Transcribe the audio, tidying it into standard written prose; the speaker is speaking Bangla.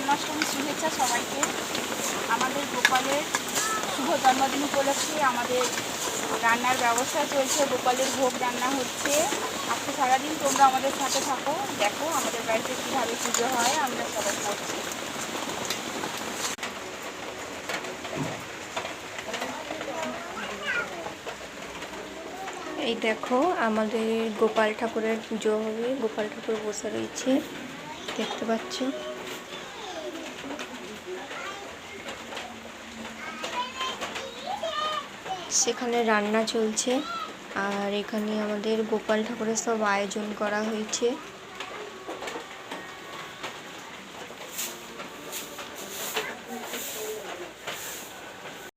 জন্মাষ্টমীর শুভেচ্ছা সবাইকে। আমাদের গোপালের শুভ জন্মদিন উপলক্ষে আমাদের রান্নার ব্যবস্থা চলছে। গোপালের ভোগ রান্না হচ্ছে। আজকে সারাদিন তোমরা আমাদের সাথে থাকো, দেখো আমাদের বাড়িতে কীভাবে পুজো হয় আমরা সবাই করছি। এই দেখো আমাদের গোপাল ঠাকুরের পুজো হবে। গোপাল ঠাকুর বসে রয়েছে, দেখতে পাচ্ছ। সেখানে রান্না চলছে আর এখানে আমাদের গোপাল ঠাকুরের সব আয়োজন করা হয়েছে।